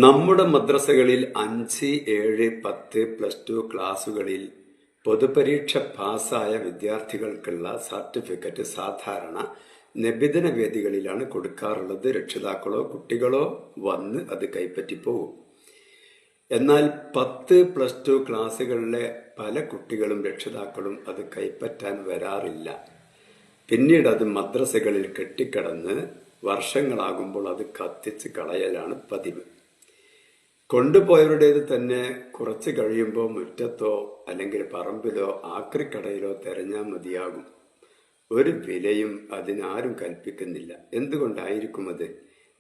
നമ്മുടെ മദ്രസകളിൽ 5, 7, 10, +2 ക്ലാസുകളിൽ പൊതുപരീക്ഷ പാസ്സായ വിദ്യാർത്ഥികൾക്കുള്ള സർട്ടിഫിക്കറ്റ് സാധാരണ നബിദിന വേദികളിലാണ് കൊടുക്കാറുള്ളത്. രക്ഷിതാക്കളോ കുട്ടികളോ വന്ന് അത് കൈപ്പറ്റി പോകും. എന്നാൽ 10, +2 ക്ലാസുകളിലെ പല കുട്ടികളും രക്ഷിതാക്കളും അത് കൈപ്പറ്റാൻ വരാറില്ല. പിന്നീട് അത് മദ്രസകളിൽ കെട്ടിക്കിടന്ന് വർഷങ്ങളാകുമ്പോൾ അത് കത്തിച്ച് കളയലാണ് പതിവ്. കൊണ്ടുപോയവരുടേത് തന്നെ കുറച്ച് കഴിയുമ്പോൾ മുറ്റത്തോ അല്ലെങ്കിൽ പറമ്പിലോ ആക്രിക്കടയിലോ തെരഞ്ഞാൽ മതിയാകും. ഒരു വിലയും അതിനാരും കൽപ്പിക്കുന്നില്ല. എന്തുകൊണ്ടായിരിക്കും അത്?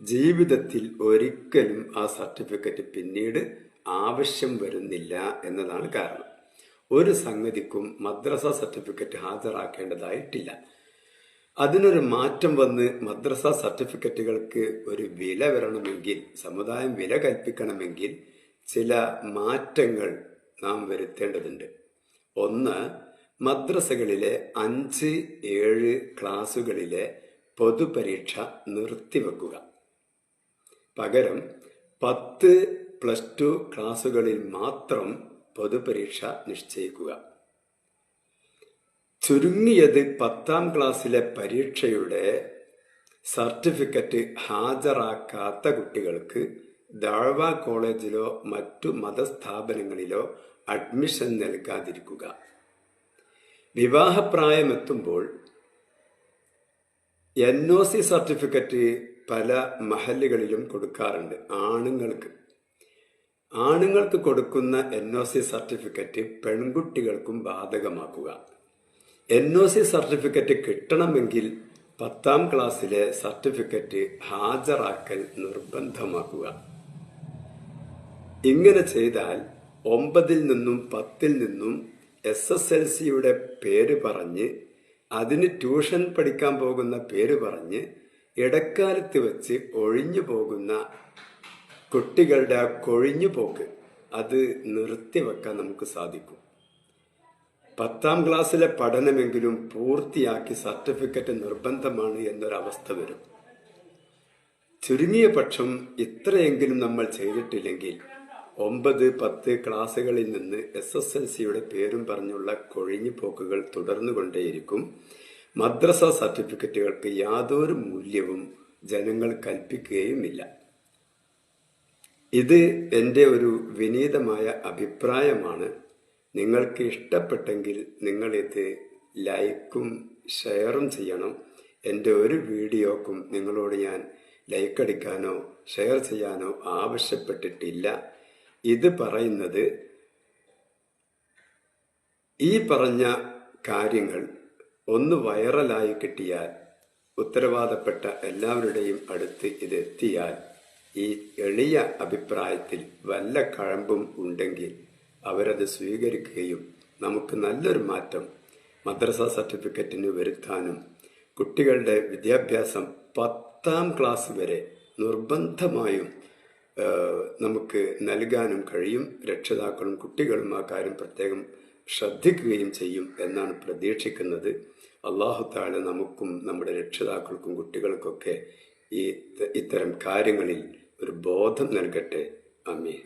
ജീവിതത്തിൽ ഒരിക്കലും ആ സർട്ടിഫിക്കറ്റ് പിന്നീട് ആവശ്യം വരുന്നില്ല എന്നതാണ് കാരണം. ഒരു സംഗതിക്കും മദ്രസ സർട്ടിഫിക്കറ്റ് ഹാജരാക്കേണ്ടതായിട്ടില്ല. അതിനൊരു മാറ്റം വന്ന് മദ്രസ സർട്ടിഫിക്കറ്റുകൾക്ക് ഒരു വില വരണമെങ്കിൽ, സമുദായം വില കൽപ്പിക്കണമെങ്കിൽ ചില മാറ്റങ്ങൾ നാം വരുത്തേണ്ടതുണ്ട്. ഒന്ന്, മദ്രസകളിലെ 5, 7 ക്ലാസുകളിലെ പൊതുപരീക്ഷ നിർത്തിവെക്കുക. പകരം 10, +2 ക്ലാസുകളിൽ മാത്രം പൊതുപരീക്ഷ നിശ്ചയിക്കുക. ചുരുങ്ങിയത് 10ാം ക്ലാസ്സിലെ പരീക്ഷയുടെ സർട്ടിഫിക്കറ്റ് ഹാജരാക്കാത്ത കുട്ടികൾക്ക് ദഅവ കോളേജിലോ മറ്റു മതസ്ഥാപനങ്ങളിലോ അഡ്മിഷൻ നൽകാതിരിക്കുക. വിവാഹപ്രായമെത്തുമ്പോൾ NOC സർട്ടിഫിക്കറ്റ് പല മഹല്ലുകളിലും കൊടുക്കാറുണ്ട്. ആണുങ്ങൾക്ക് കൊടുക്കുന്ന NOC സർട്ടിഫിക്കറ്റ് പെൺകുട്ടികൾക്കും ബാധകമാക്കുക. NOC സർട്ടിഫിക്കറ്റ് കിട്ടണമെങ്കിൽ 10ാം ക്ലാസ്സിലെ സർട്ടിഫിക്കറ്റ് ഹാജരാക്കൽ നിർബന്ധമാക്കുക. ഇങ്ങനെ ചെയ്താൽ 9ൽ നിന്നും 10ൽ നിന്നും SSLCയുടെ പേര് പറഞ്ഞ്, അതിന് ട്യൂഷൻ പഠിക്കാൻ പോകുന്ന പേര് പറഞ്ഞ് ഇടക്കാലത്ത് വെച്ച് ഒഴിഞ്ഞു പോകുന്ന കുട്ടികളുടെ ആ കൊഴിഞ്ഞു പോക്ക് അത് നിർത്തിവെക്കാൻ നമുക്ക് സാധിക്കും. 10ാം ക്ലാസ്സിലെ പഠനമെങ്കിലും പൂർത്തിയാക്കി സർട്ടിഫിക്കറ്റ് നിർബന്ധമാണ് എന്നൊരവസ്ഥ വരും. ചുരുങ്ങിയ പക്ഷം ഇത്രയെങ്കിലും നമ്മൾ ചെയ്തിട്ടില്ലെങ്കിൽ 9, 10 ക്ലാസുകളിൽ നിന്ന് SSLCയുടെ പേരും പറഞ്ഞുള്ള കൊഴിഞ്ഞു പോക്കുകൾ തുടർന്നുകൊണ്ടേയിരിക്കും. മദ്രസ സർട്ടിഫിക്കറ്റുകൾക്ക് യാതൊരു മൂല്യവും ജനങ്ങൾ കൽപ്പിക്കുകയുമില്ല. ഇത് എൻ്റെ ഒരു വിനീതമായ അഭിപ്രായമാണ്. നിങ്ങൾക്ക് ഇഷ്ടപ്പെട്ടെങ്കിൽ നിങ്ങളിത് ലൈക്കും ഷെയറും ചെയ്യണം. എൻ്റെ ഒരു വീഡിയോക്കും നിങ്ങളോട് ഞാൻ ലൈക്ക് അടിക്കാനോ ഷെയർ ചെയ്യാനോ ആവശ്യപ്പെട്ടിട്ടില്ല. ഇത് പറയുന്നത്, ഈ പറഞ്ഞ കാര്യങ്ങൾ ഒന്ന് വൈറലായി കിട്ടിയാൽ, ഉത്തരവാദപ്പെട്ട എല്ലാവരുടെയും അടുത്ത് ഇത് എത്തിയാൽ, ഈ എളിയ അഭിപ്രായത്തിൽ വല്ല കഴമ്പും ഉണ്ടെങ്കിൽ അവരത് സ്വീകരിക്കുകയും നമുക്ക് നല്ലൊരു മാറ്റം മദ്രസ സർട്ടിഫിക്കറ്റിന് വരുത്താനും കുട്ടികളുടെ വിദ്യാഭ്യാസം 10ാം ക്ലാസ് വരെ നിർബന്ധമായും നമുക്ക് നൽകാനും കഴിയും. രക്ഷിതാക്കളും കുട്ടികളും ആ കാര്യം പ്രത്യേകം ശ്രദ്ധിക്കുകയും ചെയ്യും എന്നാണ് പ്രതീക്ഷിക്കുന്നത്. അല്ലാഹു തആല നമുക്കും നമ്മുടെ രക്ഷിതാക്കൾക്കും കുട്ടികൾക്കൊക്കെ ഇത്തരം കാര്യങ്ങളിൽ ഒരു ബോധം നൽകട്ടെ. ആമീൻ.